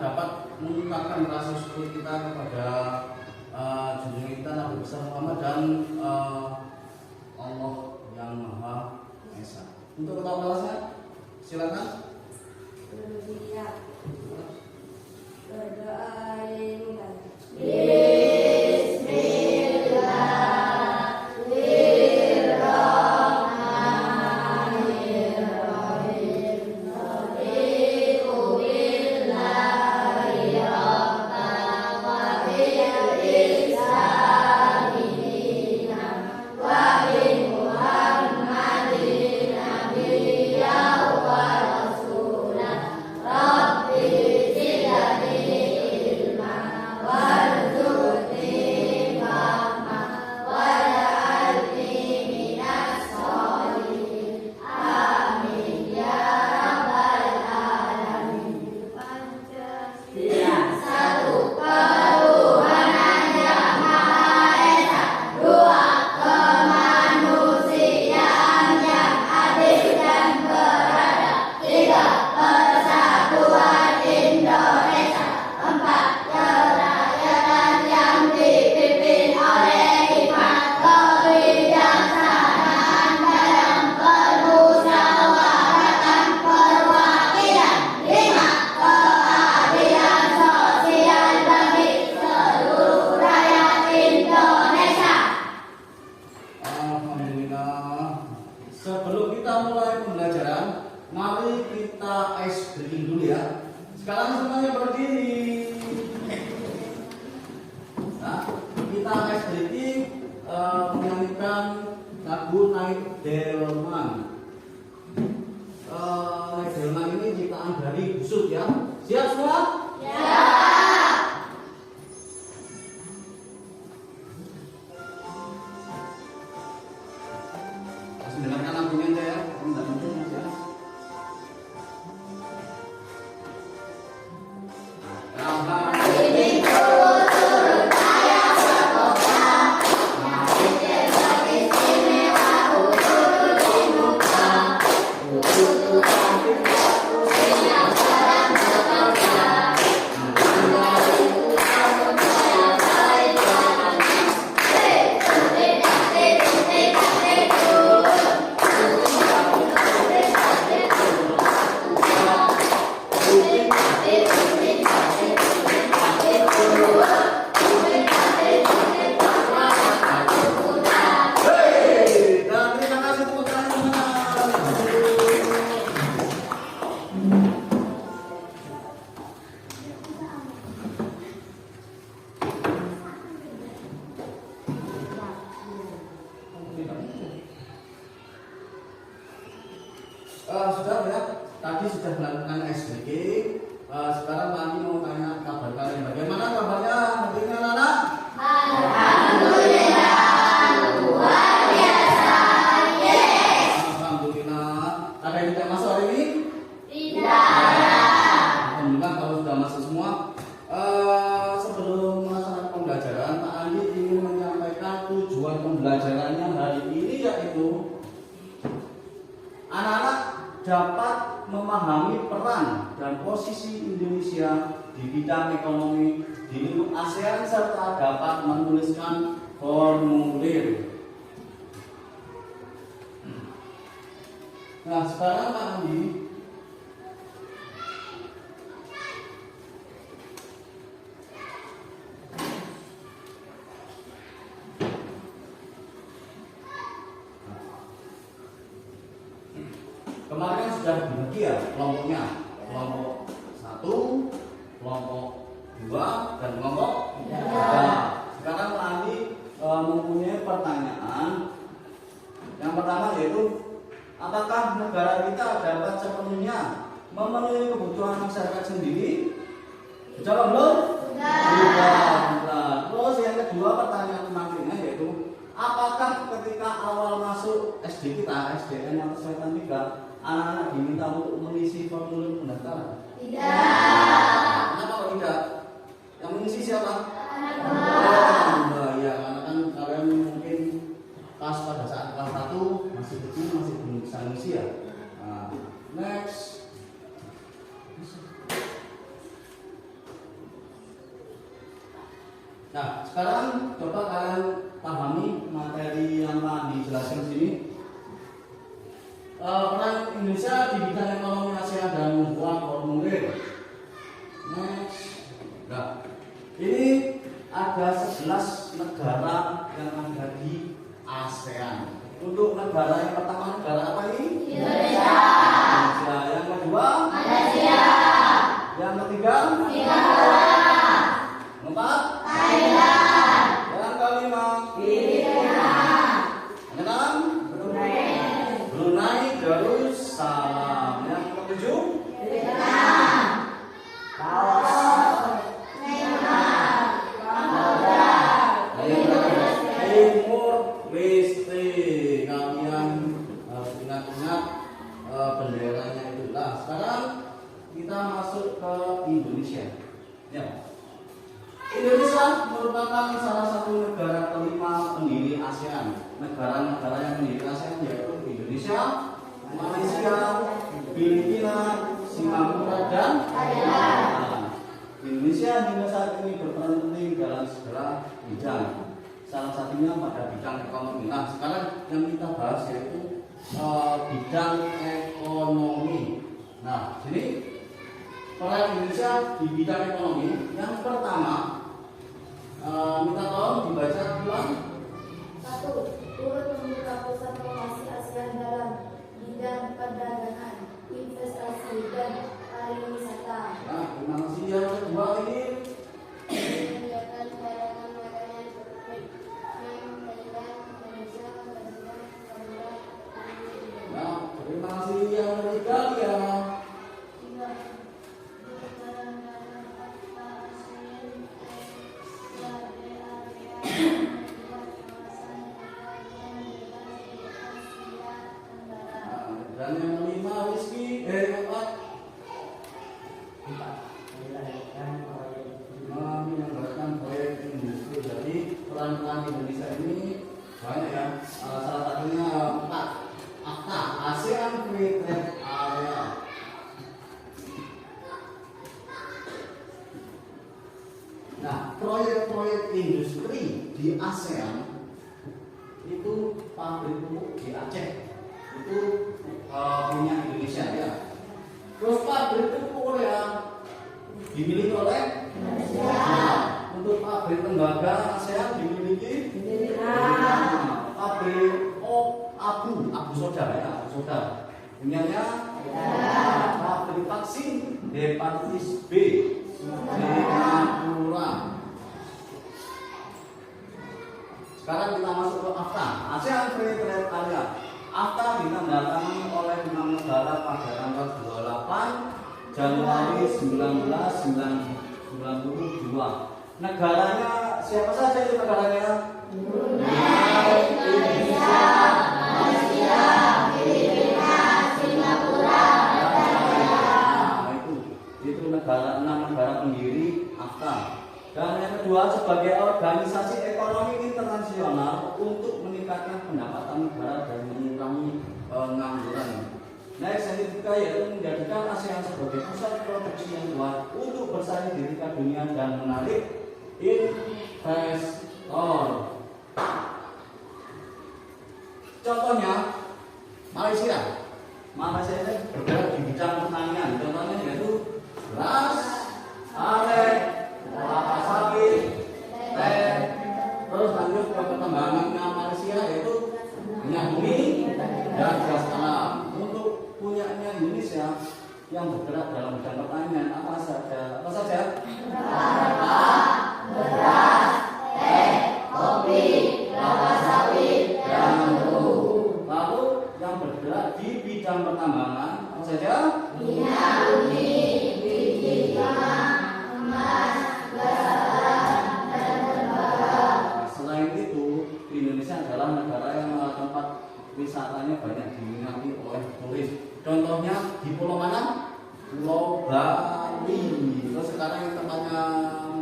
dapat mengungkapkan rasa syukur kita kepada junjungan kita Nabi besar Muhammad dan Allah yang Maha Esa. Untuk ketawa kelasnya, silakan. Berdoa sudah ya, tadi sudah melakukan SBG. Sekarang Mami mau tanya kabar kalian. Bagaimana kabarnya hari ini anak-anak? Alhamdulillah luar biasa. Yes. Alhamdulillah. Ada yang tidak masuk hari ini? Tidak. Alhamdulillah kalau sudah masuk semua. Sebelum melaksanakan pembelajaran, Pak Andi ingin menyampaikan tujuan pembelajarannya hari ini, yaitu anak-anak dapat memahami peran dan posisi Indonesia di bidang ekonomi di lingkup ASEAN serta dapat menuliskan formulir. Nah, sekarang Pak Andi kemarin sudah dibagi ya kelompoknya, kelompok 1, kelompok 2, dan kelompok 3. Sekarang Pak Andi mempunyai pertanyaan. Yang pertama yaitu, apakah negara kita dapat sepenuhnya memenuhi kebutuhan masyarakat sendiri? Jawab belum? Sudah. Terus yang kedua, pertanyaan selanjutnya yaitu, apakah ketika awal masuk SD kita, SDN atau SMK 3, anak-anak diminta untuk mengisi formulir pendaftaran? Tidak. Kenapa kok tidak? Yang mengisi siapa? Ya, karena kan kalian mungkin pas pada saat kelas 1 masih kecil, masih belum bisa mengisi ya. Nah, next. Nah, sekarang coba kalian pahami materi yang telah dijelaskan sini. Peran Indonesia di bidang ekonomi ASEAN dan membuat formulir. Next. Nah, ini ada 11 negara yang ada di ASEAN. Untuk negara yang pertama, negara apa ini? Indonesia. Indonesia. Yang kedua? Malaysia. Yang ketiga? Singapura. Keempat? Thailand. Yang kelima? Filipina. Yang keenam? Brunei Darussalam. Yang ketujuh? Vietnam. Laos. Myanmar. Kamboja. Timur Leste. Kalian harus ingat-ingat benderanya itu. Nah, sekarang kita masuk ke Indonesia. Ya. Indonesia merupakan salah satu negara kelima pendiri ASEAN. Negara-negara yang pendiri ASEAN yaitu Indonesia, Malaysia, Filipina, Singapura, dan Thailand. Indonesia hingga saat ini berperan penting dalam segala bidang. Salah satunya pada bidang ekonomi. Nah, sekarang yang kita bahas yaitu bidang ekonomi. Nah, sini peran Indonesia di bidang ekonomi. Yang pertama, minta tolong dibaca ulang. 1. Turut membuka pusat promosi ASEAN dalam bidang perdagangan, investasi, dan pariwisata. Nah, terima kasih. Yang kedua ini, Menyediakan sarana makanan terbaik yang Thailand, Malaysia, Malaysia, Kamboja, dan Filipina. nah, terima kasih. Yang ketiga ya. 3. Di perangkat ASEAN sebagai area membuat kawasan perdagangan bebas di Asia Tenggara. Nah, dan yang kelima Rizky, keempat. Menyelenggarakan proyek industri. Jadi peran-peran Indonesia ini banyak ya. Salah satunya AFTA, ASEAN Free Trade Area. Nah, proyek-proyek industri di ASEAN itu pabrik pupuk di Aceh itu punya Indonesia ya. Terus pabrik pupuk Korea dimiliki oleh Indonesia. Untuk pabrik tembaga ASEAN dimiliki Indonesia. Pabrik abu soda ya, abu soda punyanya pabrik vaksin hepatitis B Singapura. Sekarang kita masuk ke AFTA, ASEAN Free Trade Area. AFTA ditandatangani oleh 6 negara pada tanggal 28 Januari 1992. Negaranya siapa saja itu negaranya? Brunei, Indonesia, Malaysia, Filipina, Singapura, dan Thailand. Nah, itu negara 6 negara pendiri AFTA. Dan yang kedua, sebagai organisasi ekonomi internasional untuk meningkatkan pendapatan negara dan mengurangi pengangguran. Next, yang ketiga yaitu menjadikan ASEAN sebagai pusat produksi yang kuat untuk bersaing di tingkat dunia dan menarik investor. Contohnya Malaysia. Malaysia ini bergerak di bidang pertanian. Contohnya yaitu beras, aren, kelapa sawit, teh. Terus lanjut ke perkembangannya Malaysia yaitu minyak bumi dan gas alam. Untuk punyanya Indonesia yang bergerak dalam bidang pertanian apa saja? Apa saja? Beras, teh, kopi, kelapa sawit, dan tebu. Lalu yang bergerak di bidang pertambangan apa saja? Minyak bumi, biji timah, emas, gas alam, dan tembaga. Nah, selain itu, Indonesia adalah negara yang tempat wisatanya banyak diminati oleh turis. Contohnya di pulau mana? Pulau Bali. Terus sekarang yang tempatnya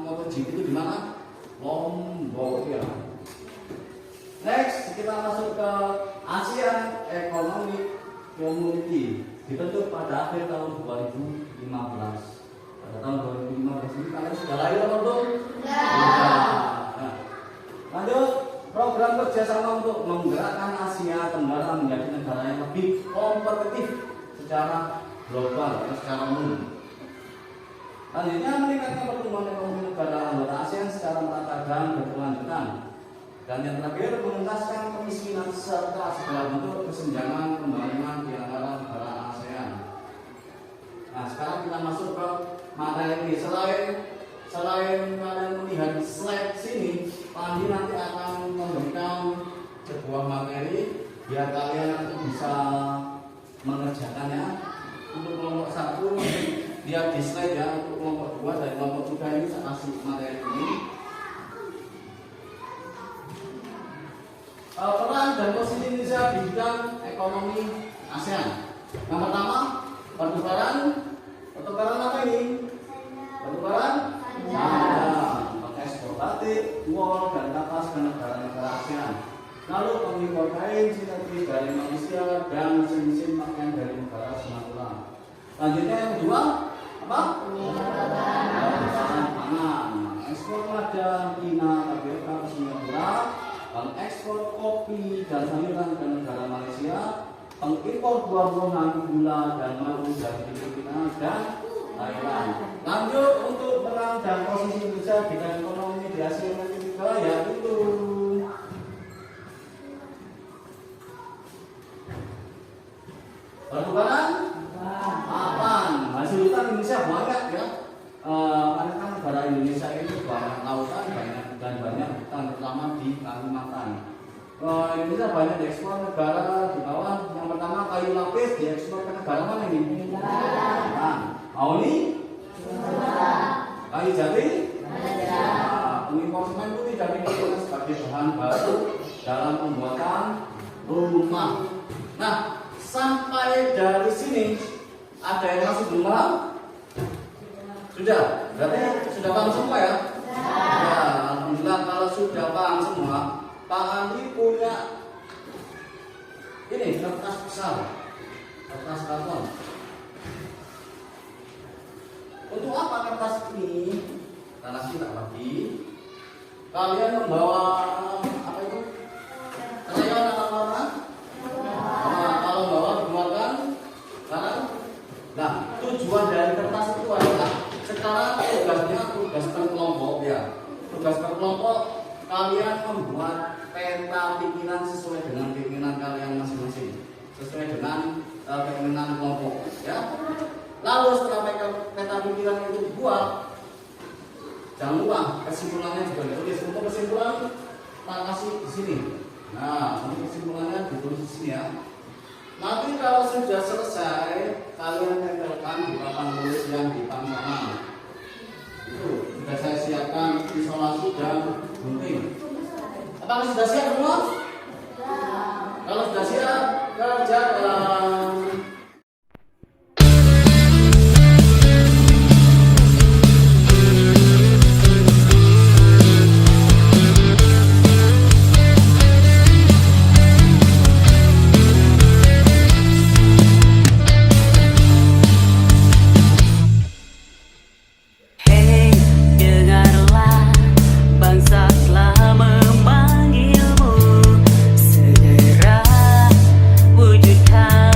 MotoGP itu di mana? Lombok ya. Next, kita masuk ke ASEAN Economic Community. Dibentuk pada akhir tahun 2015. Pada tahun 2015 ini kalian sudah lahir atau belum? Sudah. Tenggara menjadi negara yang lebih kompetitif secara global atau secara umum. Selanjutnya, meningkatkan pertumbuhan ekonomi negara anggota ASEAN secara merata dan berkelanjutan. Dan yang terakhir, mengentaskan kemiskinan serta segala bentuk kesenjangan pembangunan di antara negara ASEAN. Nah, sekarang kita masuk ke materi. Selain kalian melihat di slide sini, Pandi nanti akan memberikan sebuah materi biar kalian nanti bisa mengerjakannya. Untuk kelompok 1 lihat di slide ya, untuk kelompok 2 dan kelompok 3 ini saya kasih materi ini. Peran dan posisi Indonesia di bidang ekonomi ASEAN. Yang pertama, pertukaran apa ini? Pertukaran ekspor batik, wool, dan kapas ke negara-negara ASEAN. Lalu pengimpor kain sintetis dari Malaysia dan mesin-mesin pakaian dari negara Singapura. Selanjutnya yang kedua, apa? Pertukaran pangan. Ekspor lada, China, tapioka ke Singapura, ekspor kopi dan sayuran ke negara Malaysia, pengimpor buah-buahan, gula dan madu dari Filipina dan Thailand. Lanjut untuk peran dan posisi Indonesia di bidang ekonomi di Asia Tenggara yaitu pertukaran papan. Hasil hutan Indonesia banyak ya. Karena kan negara Indonesia ini banyak lautan, dan banyak hutan, terutama di Kalimantan. Indonesia banyak diekspor negara di bawah. Yang pertama, kayu lapis diekspor ke negara mana ini? Aoni? Kayu jati? Pengimpor semen putih dari Filipina sebagai bahan baku dalam pembuatan rumah. Nah, sampai dari sini ada yang masih belum paham? Sudah? Berarti sudah paham semua ya? Ya, alhamdulillah kalau sudah paham semua. Pak Andi punya ini kertas besar, kertas karton. Untuk apa kertas ini? Karena tidak lagi. Kalian membawa apa itu? Crayon atau warna? Kalau bawa dikeluarkan, nah tujuan dari kertas itu adalah sekarang tugas per kelompok ya. Tugas per kelompok kalian membuat peta pikiran sesuai dengan keinginan kalian masing-masing, sesuai dengan keinginan kelompok ya. Lalu setelah peta pikiran itu dibuat, jangan lupa kesimpulannya juga ditulis. Untuk kesimpulan tak kasih di sini. Nah, untuk kesimpulannya ditulis di sini ya. Nanti kalau sudah selesai, kalian tempelkan di papan tulis yang di depan sana. Itu sudah saya siapkan isolasi dan gunting. Apakah sudah siap semua? Kalau sudah siap, kerjakan. Wujudkan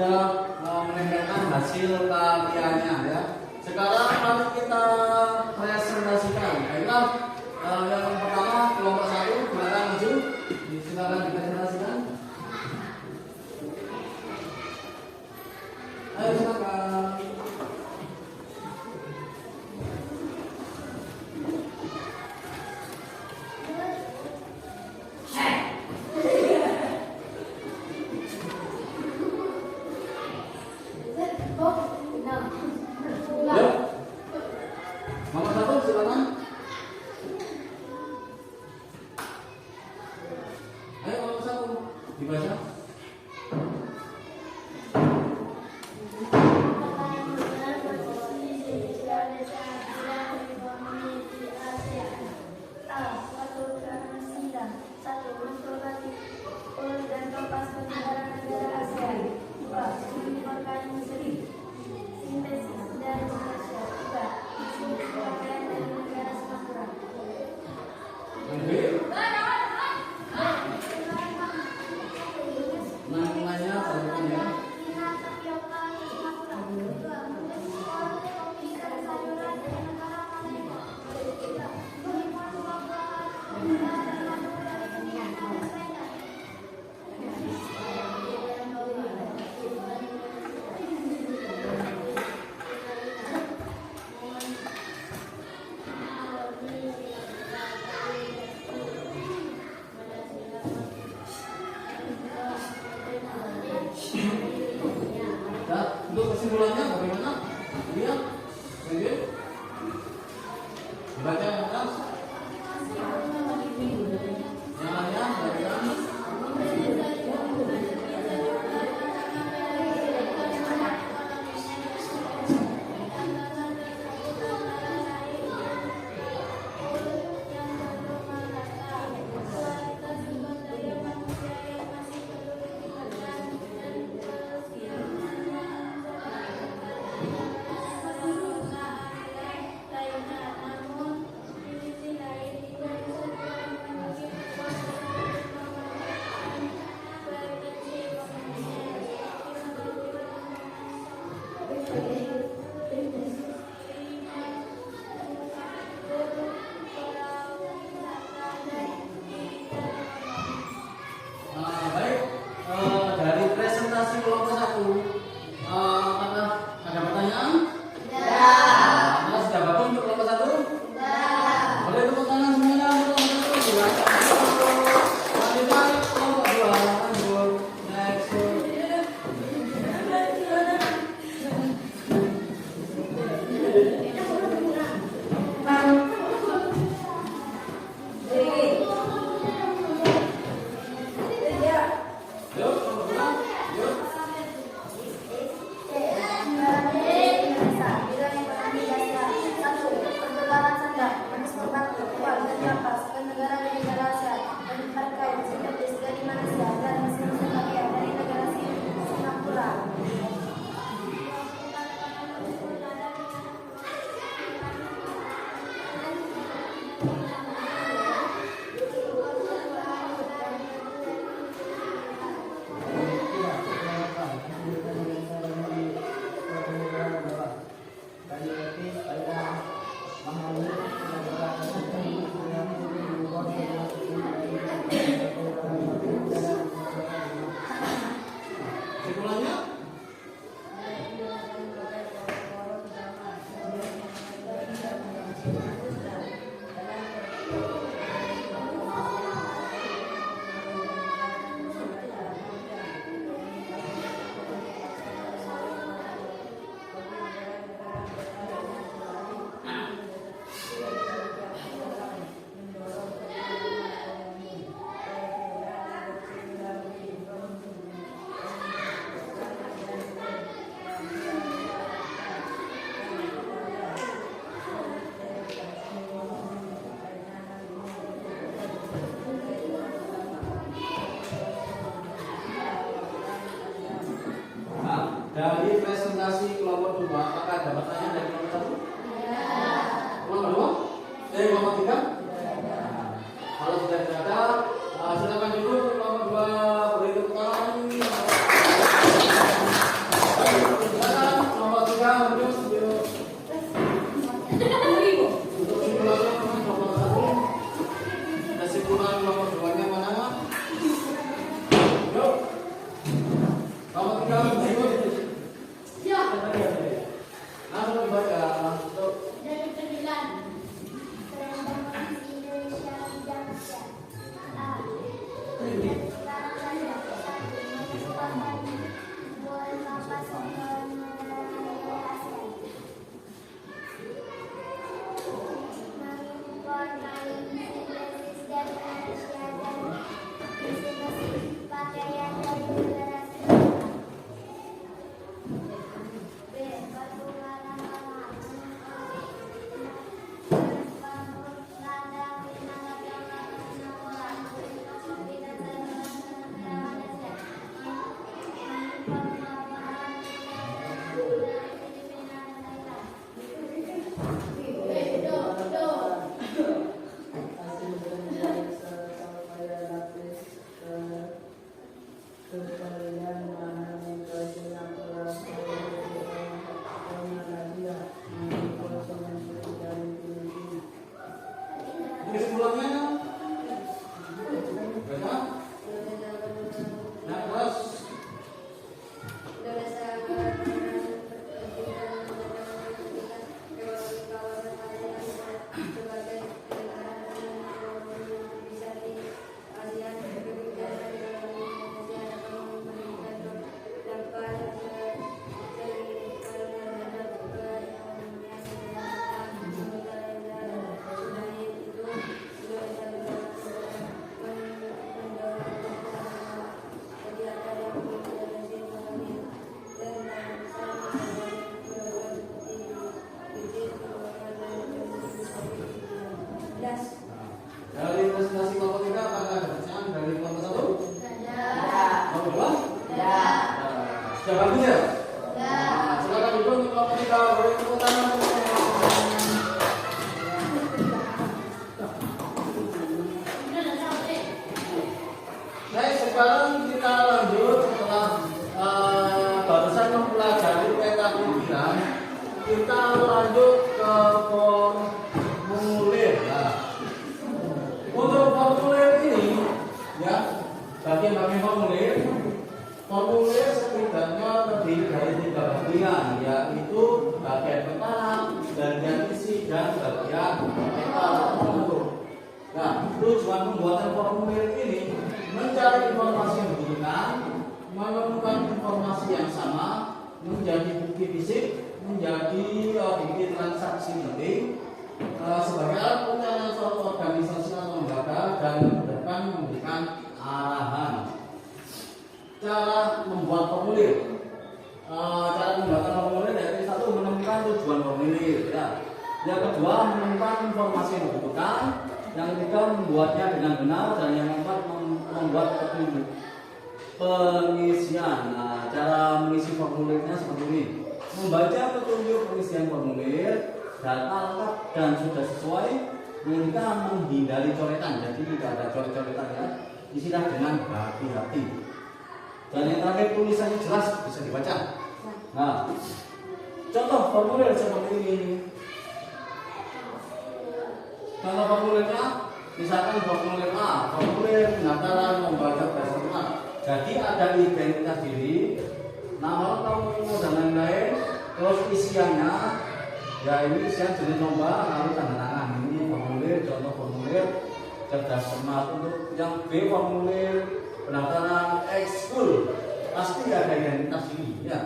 sudah menempelkan hasil karyanya ya. Sekarang mari kita presentasikan. Baiklah, yang pertama kelompok 1 silakan maju. Silakan dipresentasikan. Ayo silakan. Yuk. Nomor 1 silakan. Ayo nomor 1 dibaca. Nilainya satukan ya. Dan untuk kesimpulannya bagaimana? Lihat, lanjut. Baca yang atas. Yang lainnya, bacakan. Baik, dari presentasi kelompok 1, apakah ada pertanyaan? Anda sudah bagus untuk kelompok 1? Boleh tepuk tangan semuanya untuk kelompok 1. Lanjutkan kelompok 2. Lanjut. Next. Yuk, kelompok 2. Yuk. Kesimpulannya? Dari presentasi kelompok 2, apakah ada pertanyaan dari kelompok 1? Kelompok 2? Kelompok 3? Kalau sudah tidak ada, silakan duduk. Kelompok 2 beri tepuk tangan. pakaian dari negara sekitar. B. Perputaran tanah Ini sebelumnya, baca. Nah, terus dari presentasi kelompok 3 apakah ada pertanyaan dari kelompok 1? Kelompok 2? Sudah bagus ya? Nah, silakan duduk di kelompok 3, boleh tepuk tangan. Baik, sekarang kita lanjut setelah barusan mempelajari peta pemilihan, kita lanjut ke formulir. Nah, untuk formulir ini, ya, bagian-bagian formulir setidaknya terdiri dari 3 bagian, yaitu bagian keterangan, bagian isi, dan bagian peta penutur. Nah, tujuan pembuatan formulir ini mencari informasi yang dibutuhkan, menemukan informasi yang sama, menjadi bukti fisik, menjadi bukti transaksi penting, sebagai alat pencarian suatu organisasi atau lembaga, dan kemudian memberikan arahan. Cara membuat formulir, cara membuat formulir yaitu 1. Menemukan tujuan formulir, ya. Yang kedua, menemukan informasi yang dibutuhkan. Yang ketiga, membuatnya dengan benar. Dan yang keempat, membuat petunjuk pengisian. Nah, cara mengisi formulirnya seperti ini: membaca petunjuk pengisian formulir, data lengkap dan sudah sesuai. Yang ketiga, menghindari coretan. Jadi tidak ada coret-coretan, ya. Isilah dengan hati-hati. Dan yang terakhir, tulisannya jelas, bisa dibaca. Nah, contoh formulir seperti ini. Contoh formulirnya, misalkan formulir A, formulir pendaftaran lembaga peserta. Jadi ada identitas diri, nama lengkap, dan lain-lain. Terus isiannya, ya ini isian jenis lomba, lalu tanda tangan. Ini formulir, contoh formulir cerdas cermat. Untuk yang B, formulir pendaftaran ekskul, pasti ada identitas diri, ya.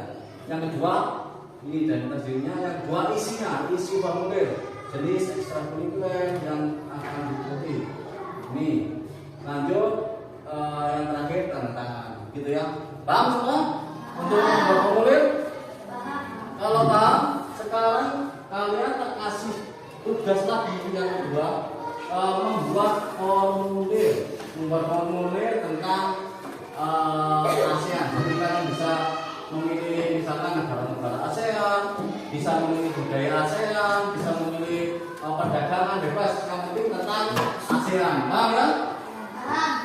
Yang kedua, ini identitas dirinya. Yang kedua, isinya, isi formulir, jenis ekstrakurikuler yang akan diikuti. Ini lanjut, yang terakhir tanda tangan, gitu ya. Paham semua untuk membuat formulir? Kalau paham, sekarang kalian tak kasih tugas lagi yang kedua, membuat formulir tentang ASEAN. Jadi kalian bisa memilih misalkan negara-negara ASEAN, bisa memilih budaya ASEAN, bisa memilih perdagangan bebas, yang penting tentang ASEAN. Paham ya?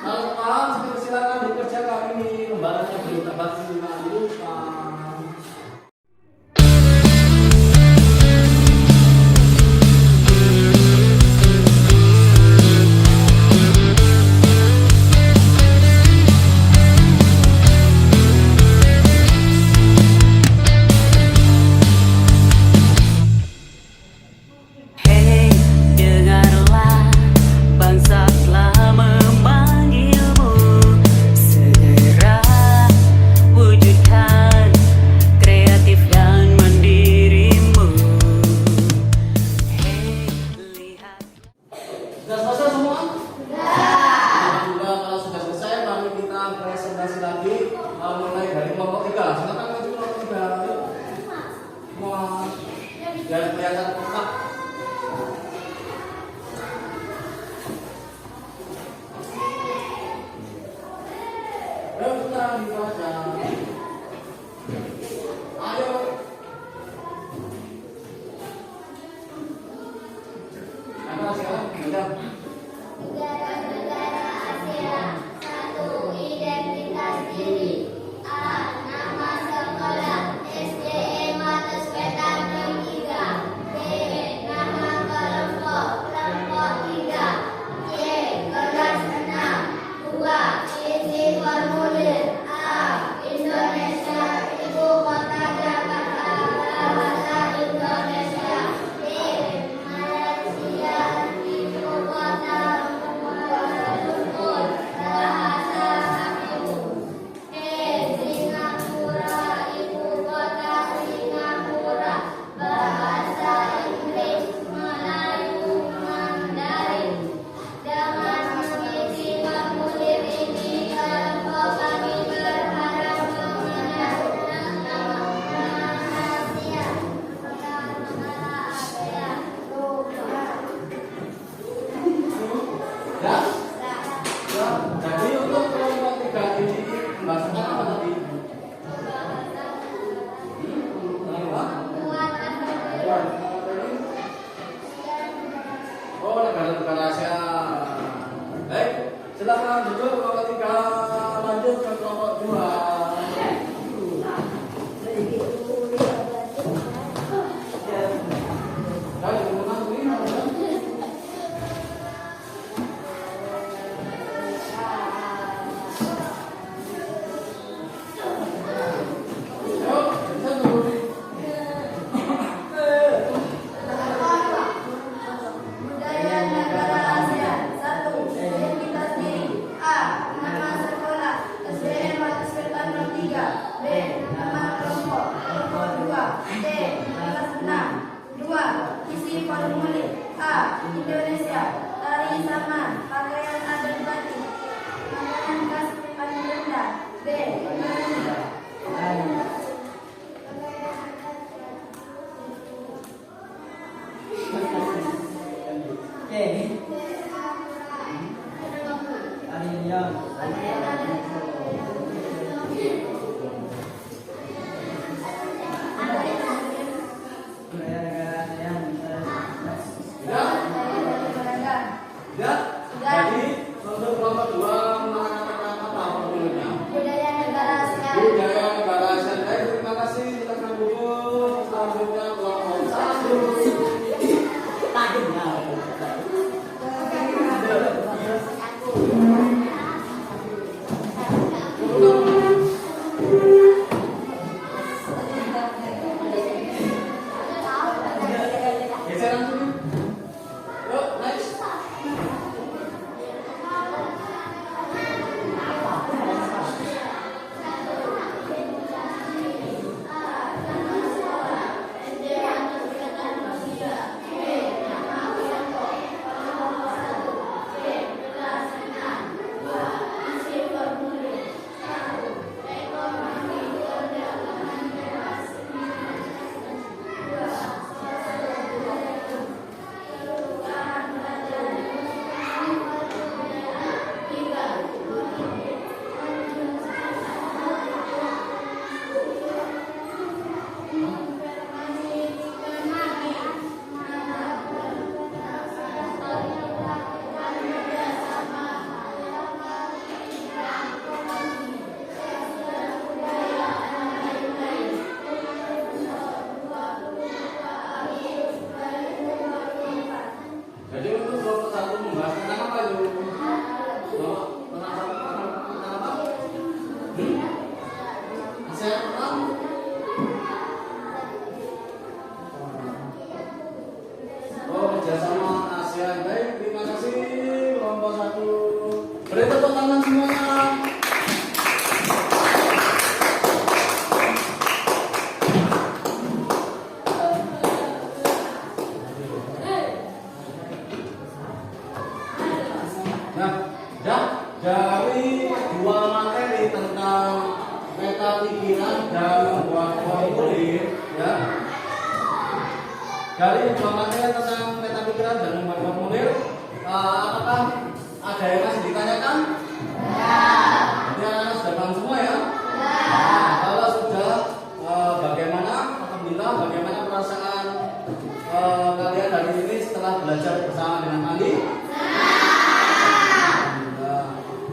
Kalau paham, silakan dikerjakan. Ini lembarannya belum terbatas 5 dulu. Would demonstrasi lagi mulai dari kelompok 3. Silakan maju kelompok 3. Ayo. Semua jangan kelihatan kompak. Ayo kita dibaca. Ayo. Apa sekarang? Sudah. Negara-negara Asia. 1. Identitas diri. A. Nama sekolah SDN Matus Wetan 3. B. Nama kelompok 3. C. Kelas 6. 2. Isi formulir. A. Indonesia, Ibu Kota Jakarta, Bahasa Indonesia. B. Malaysia, Ibu Kota Kuala Lumpur, Bahasa Melayu. C. Singapura, Ibu Kota Singapura, Bahasa Inggris, Melayu, Mandarin. Dengan mengisi formulir ini, kelompok kami berharap mengenal negara Asia. Negara Asia. Ya? Ya. Jadi untuk kelompok 3 ini pembahasannya apa tadi? Oh, negara-negara Asia. Baik, silakan duduk kelompok 3, lanjut ke kelompok 2. Budaya negara Asia. 1. Identitas diri. A. Nama sekolah SDN Matus Wetan 3. B. Nama kelompok 2. C. Kelas 6. 2. Isi formulir. A. Indonesia, tari saman, pakaian adat batik, makanan khas paling rendah. B. Melayu. Ya? Jadi untuk kelompok 2 mengatakan apa formulirnya? Budaya negara Asia. Budaya negara Asia. Baik, terima kasih. Silakan duduk. Selanjutnya kelompok 1. Geseran sini. Yuk, next. Jadi untuk kelompok 1 membahas tentang apa itu? Tentang apa? Asia perang. Oh, kerjasama Asia. Baik, terima kasih kelompok 1. Beri tepuk tangan semuanya. Nah, dari 2 materi tentang peta pikiran dan membuat formulir, ya. Dari dua materi tentang peta pikiran dan membuat formulir, apakah ada yang masih ditanyakan? Jadi anak-anak sudah paham semua ya? Kalau sudah, bagaimana perasaan kalian hari ini setelah belajar bersama dengan Andi?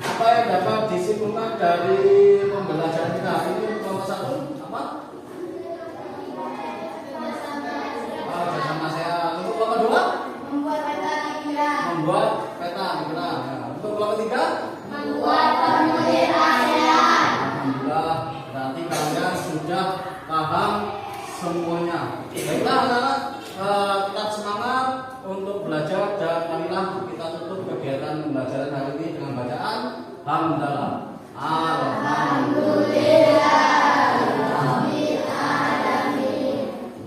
Apa yang dapat disimpulkan dari pembelajaran kita hari ini? Kelompok 1 apa? Bersama saya. Untuk kelompok 2? Membuat peta pikiran. Membuat peta pikiran. Untuk kelompok 3? Membuat formulir ASEAN. Alhamdulillah, berarti kalian sudah paham semuanya. Baiklah anak-anak, tetap semangat untuk belajar dan marilah kita tutup kegiatan pembelajaran hari ini dengan bacaan Hamdalah.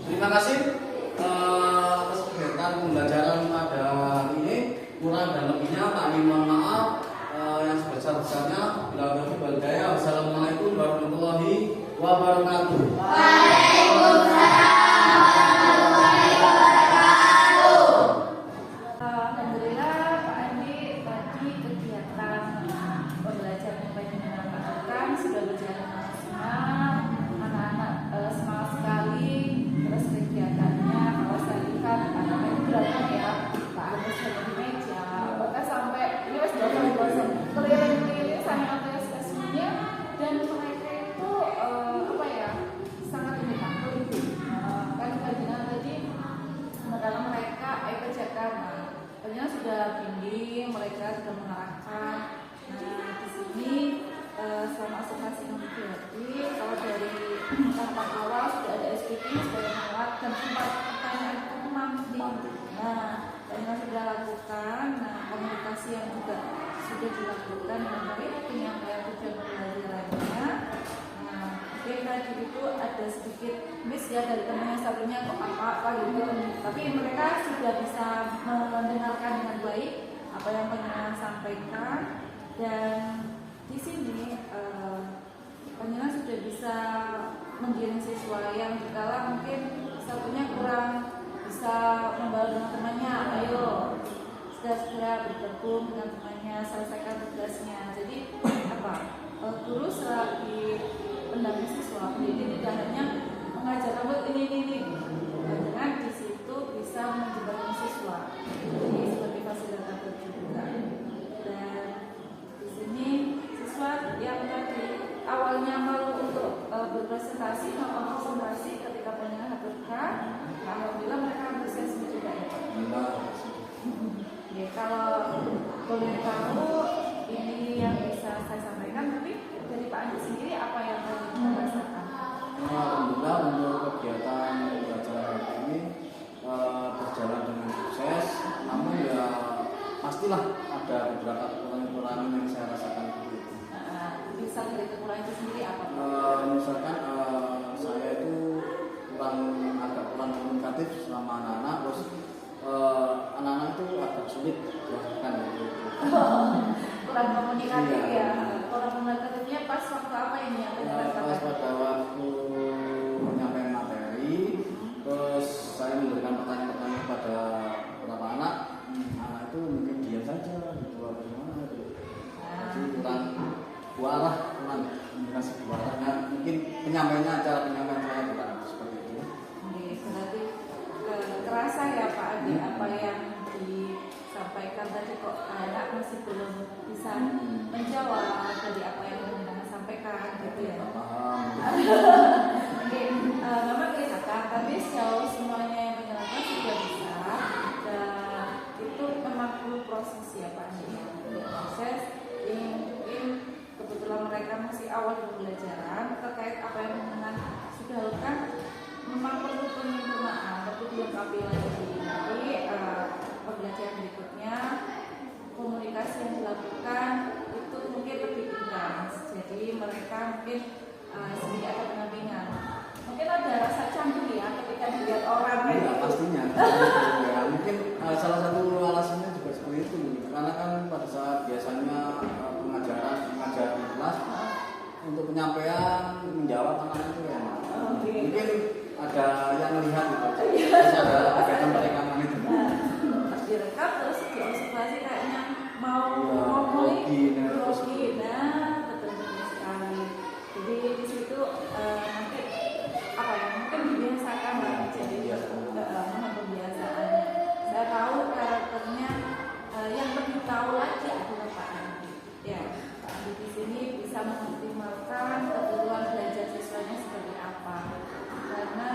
Terima kasih atas kegiatan pembelajaran pada hari ini. Kurang dan lebihnya kami mohon maaf yang sebesar-besarnya. Bila ada kebaikan, wassalamualaikum warahmatullahi wabarakatuh. Alhamdulillah Pak Andi tadi kegiatan pembelajaran yang banyak yang lakukan sudah berjalan maksimal. Anak-anak semangat sekali. Terus kegiatannya kalau saya lihat anak-anak itu berapa ya Pak Andi sudah di meja. Bahkan sampai ini wes bosan keliling-keliling sampai antusiasmenya dan mereka itu apa ya sangat menikmati kan kajian tadi kalau mereka kerjakan. Ternyata sudah bimbing, mereka sudah mengarahkan. Nah, di sini selama observasi kreatif, kalau dari tahapan awal sudah ada SPP, sudah menguat dan sempat pertanyaan itu nanti. Nah, ternyata sudah lakukan. Nah, komunikasi yang juga sudah dilakukan dengan baik, penyampaian tujuan pembelajarannya. Nah, yang tadi itu ada sedikit miss ya dari teman yang satunya kok apa gitu, tapi mereka sudah bisa mendengarkan dengan baik apa yang pengen sampaikan dan di sini pengen sudah bisa menggiring siswa yang dikala mungkin satunya kurang bisa membawa dengan temannya, ayo segera bergabung dengan temannya, selesaikan tugasnya. Jadi apa guru selagi pendamping siswa, pendidik tidak hanya mengajarkan buat ini, dengan di situ bisa menjembatani siswa. Jadi sebagai fasilitator juga. Dan di sini siswa yang tadi awalnya malu untuk berpresentasi, melakukan presentasi ketika pendengar hadirkan, alhamdulillah mereka antusias juga ya. Ya kalau boleh tahu ini yang bisa saya sampaikan, tapi dari Pak Andi sendiri apa yang kita rasakan? Alhamdulillah untuk kegiatan pembelajaran hari ini berjalan dengan sukses. Namun ya pastilah ada beberapa kekurangan yang saya rasakan itu. Bisa dari kekurangan itu sendiri apa? Misalkan saya itu agak kurang komunikatif sama anak-anak, terus anak-anak itu agak sulit dilakukan gitu. Kurang komunikatif ya. Kurang komunikatifnya pas waktu apa ini yang kita rasakan? Pas pada waktu menyampaikan materi, terus saya memberikan pertanyaan-pertanyaan kepada beberapa anak itu mungkin diam saja gitu atau gimana gitu. Jadi kurang komunikasi dua arahnya, mungkin cara penyampaian saya bukan seperti itu. Oke, berarti kerasa ya Pak Adi apa yang disampaikan tadi kok anak masih belum bisa menjawab dari apa yang kita sampaikan gitu ya. Paham. Oke, memang kelihatan tapi sejauh semuanya yang menjelaskan sudah bisa dan itu memang perlu proses ya Pak Adi. Proses ini mungkin kebetulan mereka masih awal pembelajaran terkait apa yang dengan sudah lakukan memang perlu penyempurnaan, tapi dilengkapi lagi. Jadi pembelajaran berikutnya komunikasi yang dilakukan itu mungkin lebih intens. Jadi mereka mungkin sedikit ada pendampingan. Mungkin ada rasa canggung ya ketika melihat orang ya, pastinya. Ya, mungkin salah satu alasannya juga seperti itu. Karena kan pada saat biasanya pengajar di kelas untuk penyampaian menjawab anak itu ya. Oke. Mungkin ada yang melihat gitu. Terus ada kegiatan perekaman itu. Direkam terus diobservasi kayaknya mau Iya, ngomong grogi, nah betul sekali. Jadi di situ nanti apa ya, mungkin dibiasakan lah, jadi mohon pembiasaan. Saya tahu karakternya yang lebih tahu lagi adalah Pak Andi. Ya, Pak Andi di sini bisa mengoptimalkan kebutuhan belajar siswanya seperti apa. Karena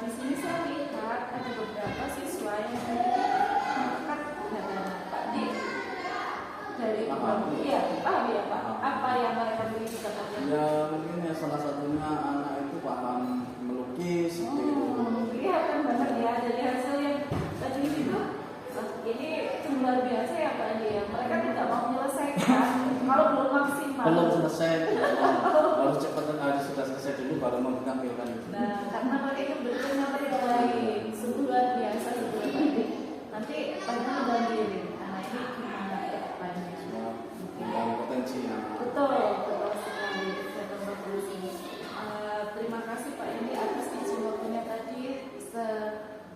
di sini saya lihat ada beberapa siswa yang mengangkat dana Pak Andi dari iya paham ya Pak, apa yang mereka miliki katanya? Ya mungkin ya salah satunya anak itu paham melukis seperti itu. Kelihatan banget ya dari hasil yang tadi itu. Ini luar biasa ya Pak Andi ya. Mereka tidak mau menyelesaikan kalau belum maksimal. Belum selesai, harus cepat dan harus sudah selesai dulu baru mau ditampilkan. Nah, karena mereka itu betul-betul baik, sungguh luar biasa sebetulnya Pak Andi. Nanti Pak Andi bandingin anak ini gimana ke depannya. Yang potensinya. Betul sekali. Saya konfirmasi. Terima kasih Pak Andi atas izin waktunya tadi.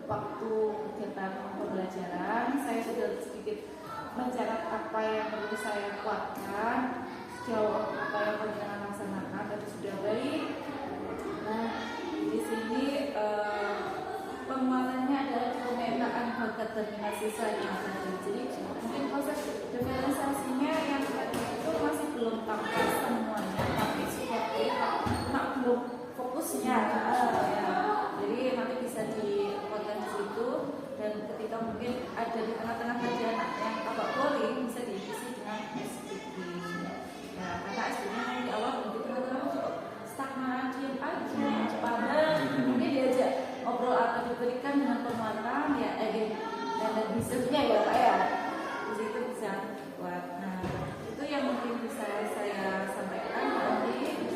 Waktu kegiatan pembelajaran, saya sudah sedikit mencatat apa yang perlu saya kuatkan, sejauh apa yang pernah laksanakan tadi sudah baik. Nah, di sini penguatannya adalah pemetaan bakat dan minat siswa yang tadi. Jadi mungkin proses diferensiasinya yang tadi itu masih belum tampak semuanya, tapi sudah tak belum fokusnya. Ya. Jadi nanti bisa dikuatkan di situ, dan ketika mungkin ada di tengah-tengah kerjaan yang tampak boring bisa diisi dengan SPG. Ya, karena SPG di awal di tengah-tengah kok stagnan, diam aja, padahal mungkin diajak ngobrol atau diberikan dengan penguatan ya, dan bisnisnya ya Pak ya, di situ bisa kuat. Nah, itu yang mungkin bisa saya sampaikan nanti.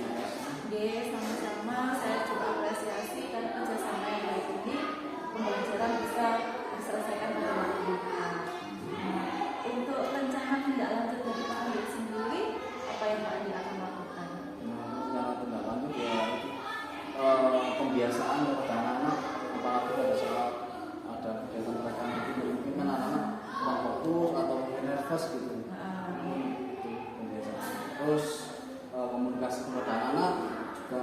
Oke, sama-sama saya coba apresiasi dan kerjasama yang baik ini, pembelajaran bisa diselesaikan pada waktu. Nah, untuk rencana tindak lanjut dari Pak Andi sendiri, apa yang Pak Andi akan lakukan? Secara tindak lanjut ya pembiasaan kepada anak-anak, apalagi pada saat ada kegiatan mereka itu mungkin kan anak-anak kurang fokus atau mungkin nervous gitu. Itu pembiasaan. Terus komunikasi kepada anak juga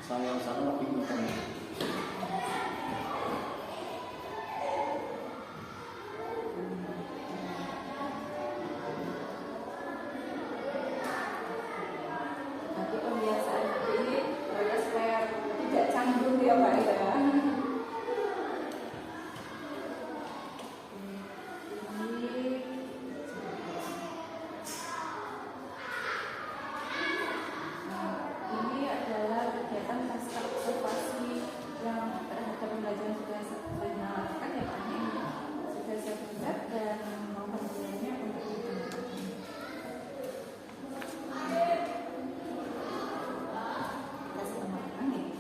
saya usahakan lebih intens. Nanti pembiasaan ini supaya tidak canggung ya Pak ya. Ini adalah kegiatan pasca observasi yang terhadap pembelajaran sudah saya lakukan ya Pak Andi. Sudah saya buat dan mohon berkenan untuk ditandatangani. Kasih nomor Andi.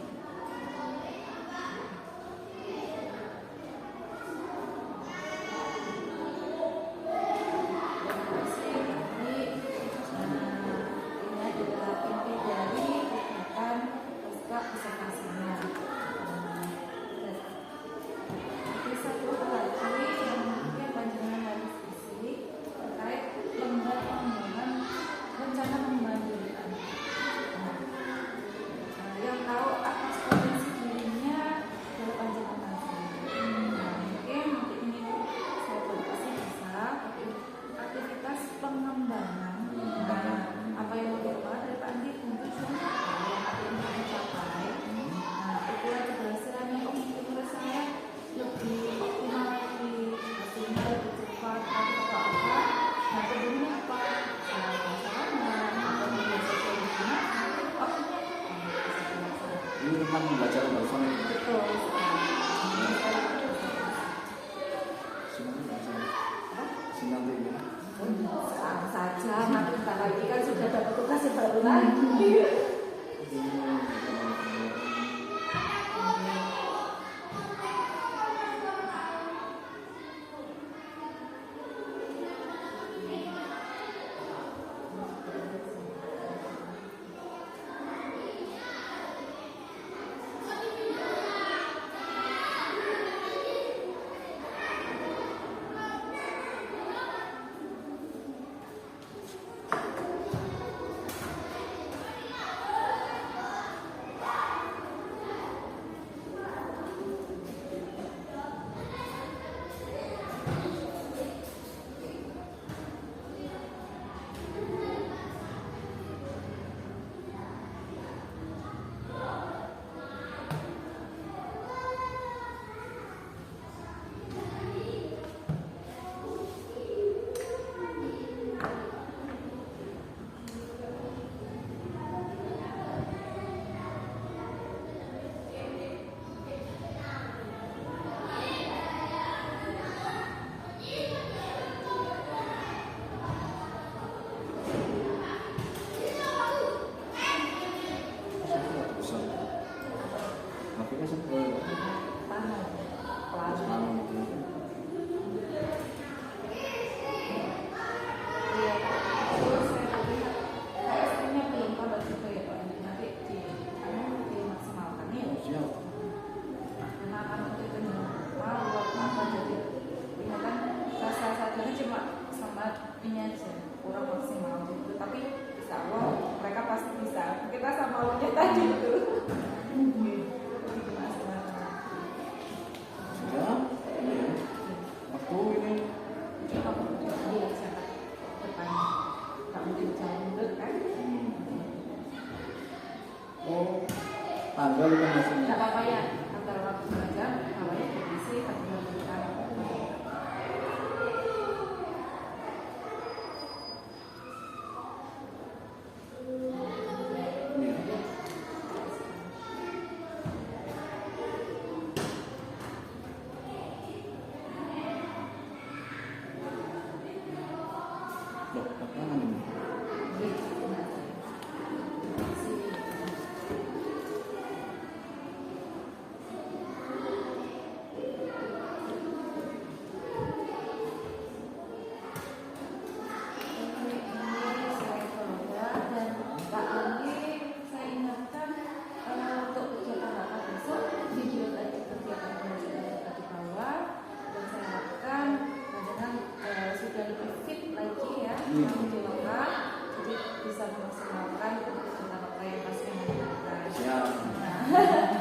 Yang tahu atas potensi dirinya adalah panjenengan sendiri. Mungkin nanti ini saya berpasti bisa aktivitas pengembangan. Apa yang mau dilakukan dari Pak Andi untuk apa yang akan dicapai. Nah, ukuran keberhasilannya menurut saya lebih optimal lagi, hasilnya lebih cepat atau apa. Nah, kemudian apa? Atau sesuai dengan Ini tentang pembelajaran bersama. betul sekali. Sinang ini. Sekarang saja, nanti bentar lagi kan sudah dapat tugas yang baru lagi. tanggal itu masih Tidak apa-apa ya, antara waktu belajar, awalnya berisi, tapi berbuka. Loh, apa ini? Jadi bisa memaksimalkan untuk apa yang pasti menentukan. Siap. Nah,